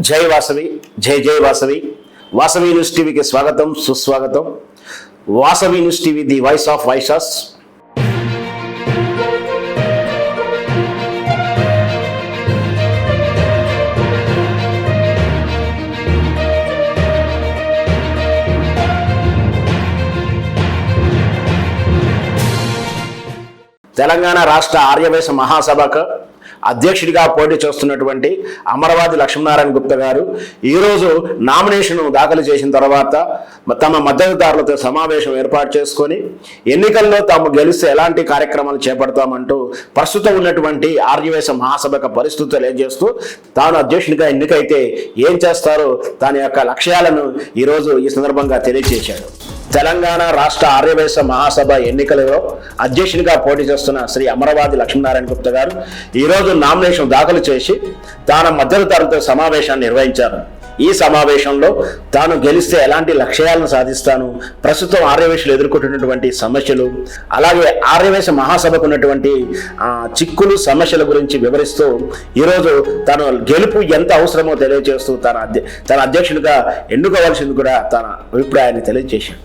జై వాసవి, జై జై వాసవి. వాసవి న్యూస్ టీవీకి స్వాగతం, సుస్వాగతం. Vasavi news TV, the voice of voices. Telangana రాష్ట్ర ఆర్యవైశ్య మహాసభకు అధ్యక్షుడిగా పోటీ చేస్తున్నటువంటి అమరవాది లక్ష్మీనారాయణ గుప్తా గారు ఈరోజు నామినేషన్ దాఖలు చేసిన తర్వాత తమ మద్దతుదారులతో సమావేశం ఏర్పాటు చేసుకొని ఎన్నికల్లో తాము గెలిస్తే ఎలాంటి కార్యక్రమాలు చేపడతామంటూ ప్రస్తుతం ఉన్నటువంటి ఆర్యవైశ్య మహాసభకు పరిస్థితులు తెలియజేస్తూ తాను అధ్యక్షుడిగా ఎన్నికైతే ఏం చేస్తారో తన యొక్క లక్ష్యాలను ఈరోజు ఈ సందర్భంగా తెలియజేశాడు. తెలంగాణ రాష్ట్ర ఆర్యవైశ్య మహాసభ ఎన్నికలలో అధ్యక్షునిగా పోటీ చేస్తున్న శ్రీ అమరవాది లక్ష్మీనారాయణ గుప్తా గారు ఈరోజు నామినేషన్ దాఖలు చేసి తాను మద్దతుదారులతో సమావేశాన్ని నిర్వహించారు. ఈ సమావేశంలో తాను గెలిస్తే ఎలాంటి లక్ష్యాలను సాధిస్తాను, ప్రస్తుతం ఆర్యవైశ్యులు ఎదుర్కొంటున్నటువంటి సమస్యలు, అలాగే ఆర్యవైశ్య మహాసభకు ఉన్నటువంటి చిక్కులు సమస్యల గురించి వివరిస్తూ ఈరోజు తను గెలుపు ఎంత అవసరమో తెలియజేస్తూ తన అధ్యక్షునిగా ఎన్నుకోవాల్సింది కూడా తన అభిప్రాయాన్ని తెలియజేశాడు.